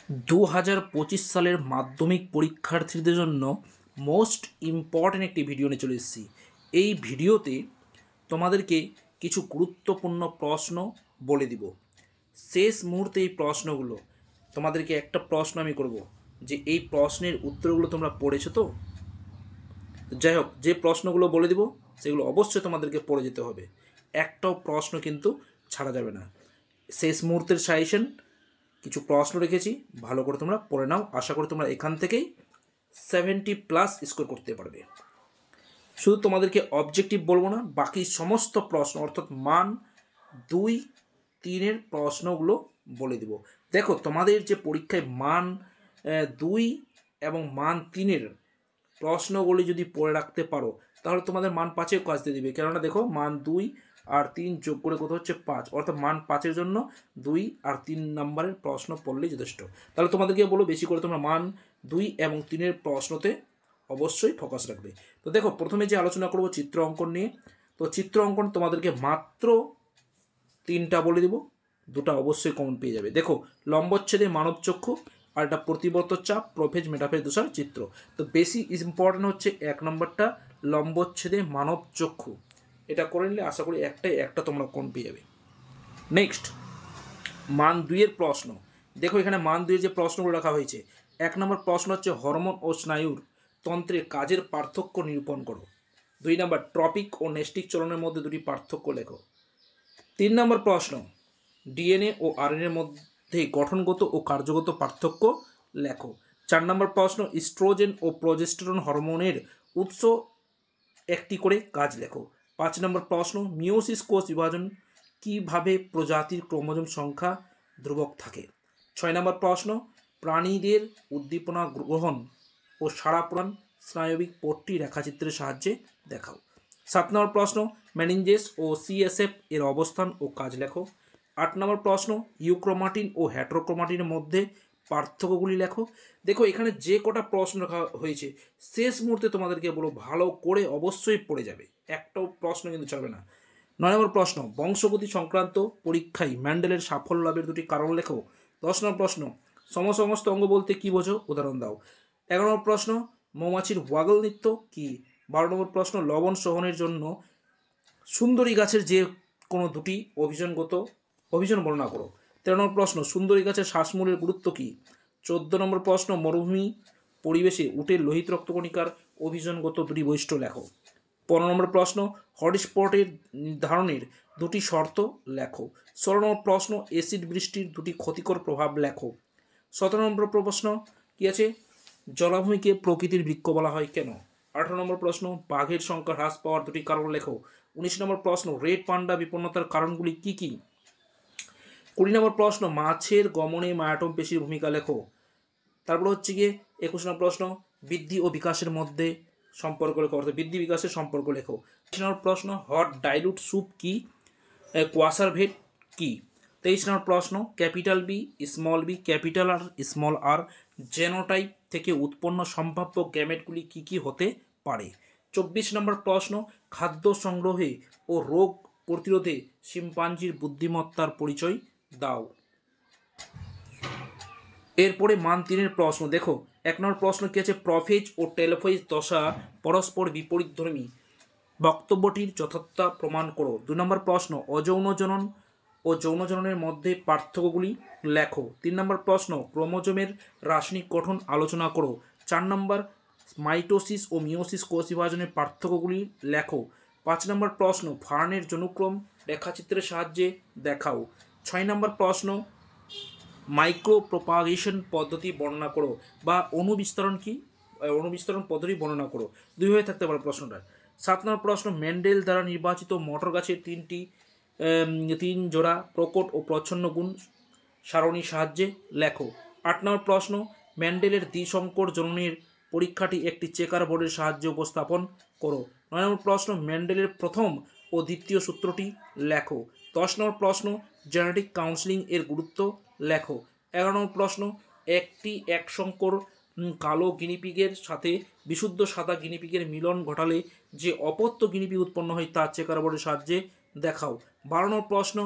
2025 সালের মাধ্যমিক পরীক্ষার্থীদের জন্য মোস্ট ইম্পর্ট্যান্ট একটি ভিডিও নিয়ে চলে এসেছি। এই ভিডিওতে তোমাদেরকে কিছু গুরুত্বপূর্ণ প্রশ্ন বলে দিব। শেষ মুহূর্তে এই প্রশ্নগুলো তোমাদেরকে একটা প্রশ্ন আমি করব যে এই প্রশ্নের উত্তরগুলো তোমরা পড়েছো তো? যাই হোক, যে প্রশ্নগুলো বলে দিব সেগুলো অবশ্যই তোমাদেরকে পড়ে যেতে হবে, একটাও প্রশ্ন কিন্তু ছাড়া যাবে না। শেষ মুহূর্তের সাজেশন, কিছু প্রশ্ন রেখেছি, ভালো করে তোমরা পড়ে নাও। আশা করি তোমরা এখান থেকেই 70+ স্কোর করতে পারবে। শুধু তোমাদেরকে অবজেক্টিভ বলবো না, বাকি সমস্ত প্রশ্ন অর্থাৎ মান 2-3 প্রশ্নগুলো বলে দিব। দেখো, তোমাদের যে পরীক্ষায় মান 2 এবং মান 3 প্রশ্নগুলি যদি পড়ে রাখতে পারো তাহলে তোমাদের মান 5-এও কাজ দিয়ে দিবে। কেননা দেখো, মান 2 আর 3 যোগ করে কত হচ্ছে 5, অর্থাৎ মান 5-এর জন্য 2 আর 3 নম্বরের প্রশ্ন পড়লেই যথেষ্ট। তাহলে তোমাদেরকে বলো বেশি করে তোমরা মান 2 এবং 3 প্রশ্নতে অবশ্যই ফোকাস রাখবে। তো দেখো, প্রথমে যে আলোচনা করব চিত্র অঙ্কন নিয়ে। তো চিত্র অঙ্কন তোমাদেরকে মাত্র 3টা বলে দিব, 2টা অবশ্যই কমন পেয়ে যাবে। দেখো, লম্বচ্ছেদে মানব চক্ষু, আর একটা প্রতিবর্ত চাপ, প্রোফেজ মেটাফেজ দোষার চিত্র। তো বেশি ইম্পর্টেন্ট হচ্ছে 1 নম্বরটা, লম্বচ্ছেদে মানব চক্ষু। এটা করে নিলে আশা করি একটা তোমরা কমন পেয়ে যাবে। নেক্সট, মান 2-এর প্রশ্ন। দেখো, এখানে মান 2-এর যে প্রশ্নগুলো রাখা হয়েছে, 1 নম্বর প্রশ্ন হচ্ছে হরমোন ও স্নায়ুর তন্ত্রের কাজের পার্থক্য নিরূপণ করো। 2 নম্বর, ট্রপিক ও নেস্টিক চলনের মধ্যে দুটি পার্থক্য লেখো। 3 নম্বর প্রশ্ন, ডিএনএ ও আরএনএর মধ্যে গঠনগত ও কার্যগত পার্থক্য লেখো। 4 নম্বর প্রশ্ন, ইস্ট্রোজেন ও প্রজেস্টেরন হরমোনের উৎস একটি করে কাজ লেখো। 5 নম্বর প্রশ্ন, মিওসিস কোষ বিভাজন কিভাবে প্রজাতির ক্রোমোজোম সংখ্যা ধ্রুবক থাকে। 6 নম্বর প্রশ্ন, প্রাণীদের উদ্দীপনা গ্রহণ ও সাড়া প্রদান স্নায়বিক পট্টি রেখাচিত্রের সাহায্যে দেখাও। 7 নম্বর প্রশ্ন, মেনিনজেস ও সিএসএফ এর অবস্থান ও কাজ লেখো। 8 নম্বর প্রশ্ন, ইউক্রোমাটিন ও হেটারোক্রোমাটিনের মধ্যে পার্থক্যগুলি লেখো। দেখো, এখানে যে কটা প্রশ্ন রাখা হয়েছে শেষ মুহূর্তে তোমাদেরকে বলো ভালো করে অবশ্যই পড়ে যাবে, একটাও প্রশ্ন কিন্তু ছাড়বে না। 9 নম্বর প্রশ্ন, বংশগতি সংক্রান্ত পরীক্ষায় ম্যান্ডেলের সাফল্য লাভের দুটি কারণ লেখো। 10 নম্বর প্রশ্ন, সমস্ত অঙ্গ বলতে কি বোঝো, উদাহরণ দাও। 11 নম্বর প্রশ্ন, মৌমাছির ওয়াগল নৃত্য কি। 12 নম্বর প্রশ্ন, লবণ সহনের জন্য সুন্দরী গাছের যে কোনো দুটি অভিযোজন বর্ণনা করো। 13 নম্বর প্রশ্ন, সুন্দরী গাছের শ্বাসমূলের গুরুত্ব কী। 14 নম্বর প্রশ্ন, মরুভূমি পরিবেশে উটের লোহিত রক্তকণিকার অভিযোজনগত দুটি বৈশিষ্ট্য লেখো। 15 নম্বর প্রশ্ন, হটস্পটের নির্ধারণের দুটি শর্ত লেখো। 16 নম্বর প্রশ্ন, অ্যাসিড বৃষ্টির দুটি ক্ষতিকর প্রভাব লেখো। 17 নম্বর প্রশ্ন কী আছে, জলাভূমিকে প্রকৃতির বৃক্ষ বলা হয় কেন। 18 নম্বর প্রশ্ন, বাঘের সংখ্যা হ্রাস পাওয়ার দুটি কারণ লেখো। 19 নম্বর প্রশ্ন, রেড পান্ডা বিপন্নতার কারণগুলি কী কী। 20 নম্বর প্রশ্ন, মাছের গমনে মায়াটম পেশির ভূমিকা লেখো। তারপর হচ্ছে গিয়ে 21 নম্বর প্রশ্ন, বৃদ্ধি ও বিকাশের মধ্যে সম্পর্ক লেখো, অর্থাৎ বৃদ্ধি বিকাশের সম্পর্ক লেখো। 23 নম্বর প্রশ্ন, হট ডাইলুট স্যুপ কি, কোয়াসারভেট কি। 23 নম্বর প্রশ্ন, capital B, small b, capital R, small r genotype থেকে উৎপন্ন সম্ভাব্য গ্যামেটগুলি কী কী হতে পারে। 24 নম্বর প্রশ্ন, খাদ্য সংগ্রহে ও রোগ প্রতিরোধে শিম্পাঞ্জির বুদ্ধিমত্তার পরিচয় দাও। এরপরে মান 3-এর প্রশ্ন। দেখো, 1 নম্বর প্রশ্ন কী আছে, প্রফেজ ও টেলোফেজ দশা পরস্পর বিপরীতধর্মী, বক্তব্যটির যথার্থতা প্রমাণ করো। 2 নম্বর প্রশ্ন, অযৌন জনন ও যৌন জননের মধ্যে পার্থক্যগুলি লেখো। 3 নম্বর প্রশ্ন, ক্রোমোজোমের রাসায়নিক গঠন আলোচনা করো। 4 নম্বর, মাইটোসিস ও মিওসিস কোষ বিভাজনের পার্থক্যগুলি লেখো। 5 নম্বর প্রশ্ন, ফার্নের জনুক্রম রেখাচিত্রের সাহায্যে দেখাও। 6 নম্বর প্রশ্ন, মাইক্রো প্রোপাগেশন পদ্ধতি বর্ণনা করো, বা অনুবিস্তরণ কি, অনুবিস্তরণ পদ্ধতি বর্ণনা করো। দুইভাবে থাকতে পারে প্রশ্নটা। 7 নম্বর প্রশ্ন, মেন্ডেল দ্বারা নির্বাচিত মটর গাছের 3 জোড়া প্রকট ও প্রচ্ছন্ন গুণ সারণীর সাহায্যে লেখো। 8 নম্বর প্রশ্ন, মেন্ডেলের দ্বিসংকর জননের পরীক্ষাটি একটি চেকার বোর্ডের সাহায্যে উপস্থাপন করো। 9 নম্বর প্রশ্ন, মেন্ডেলের প্রথম ও দ্বিতীয় সূত্রটি লেখো। 10 নম্বর প্রশ্ন, জেনেটিক কাউন্সেলিং এর গুরুত্ব লেখো। 11 নম্বর প্রশ্ন, একটি একসংকর কালো গিনিপিগের সাথে বিশুদ্ধ সাদা গিনিপিগের মিলন ঘটালে যে অপত্য গিনিপিগ উৎপন্ন হয় তা চেকার বোর্ডের সাহায্যে দেখাও। 12 নম্বর প্রশ্ন,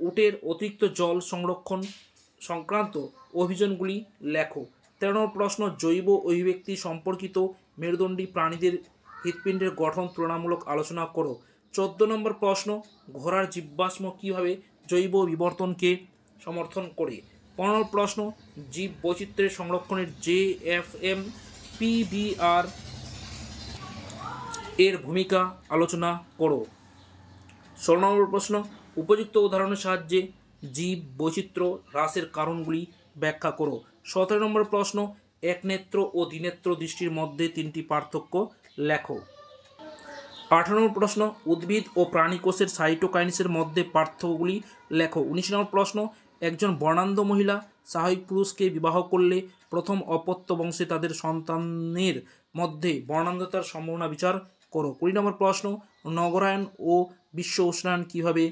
উটের অতিরিক্ত জল সংরক্ষণ সংক্রান্ত অভিযানগুলি লেখো। 13 নম্বর প্রশ্ন, জৈব অভিব্যক্তি সম্পর্কিত মেরুদণ্ডী প্রাণীদের হৃৎপিণ্ডের গঠন তুলনামূলক আলোচনা করো। 14 নম্বর প্রশ্ন, ঘোড়ার জীবাশ্ম কীভাবে জৈব বিবর্তনকে সমর্থন করে। 15 নম্বর প্রশ্ন, জীব বৈচিত্র্যের সংরক্ষণের JFM PBR এর ভূমিকা আলোচনা করো। 16 নম্বর প্রশ্ন, উপযুক্ত উদাহরণের সাহায্যে জীব বৈচিত্র্য হ্রাসের কারণগুলি ব্যাখ্যা করো। 17 নম্বর প্রশ্ন, একনেত্র ও দ্বিনেত্র দৃষ্টির মধ্যে 3টি পার্থক্য লেখো। 18 নম্বর প্রশ্ন, উদ্ভিদ ও প্রাণী কোষের সাইটোকাইনেসিসের মধ্যে পার্থক্যগুলি লেখো। 19 নম্বর প্রশ্ন, একজন বর্ণান্ধ মহিলা স্বাভাবিক পুরুষকে বিবাহ করলে প্রথম অপত্য বংশে তাদের সন্তানের মধ্যে বর্ণান্ধতার সম্ভাবনা বিচার করো। 20 নম্বর প্রশ্ন, নগরায়ন ও বিশ্ব উষ্ণায়ন কীভাবে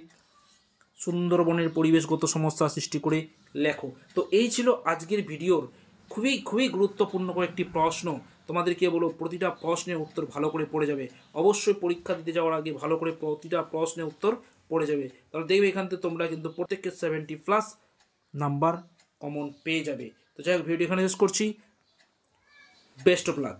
সুন্দরবনের পরিবেশগত সমস্যা সৃষ্টি করে লেখো। তো এই ছিল আজকের ভিডিওর খুবই গুরুত্বপূর্ণ কয়েকটি প্রশ্ন। তোমাদেরকে বলো প্রতিটা প্রশ্নের উত্তর ভালো করে পড়ে যাবে। অবশ্যই পরীক্ষা দিতে যাওয়ার আগে ভালো করে প্রতিটা প্রশ্নের উত্তর পড়ে যাবে, তাহলে দেখবে এখান থেকে তোমরা কিন্তু প্রত্যেককে 70+ নাম্বার কমন পেয়ে যাবে। তো যাই হোক, ভিডিও এখানে শেষ করছি। Best of luck.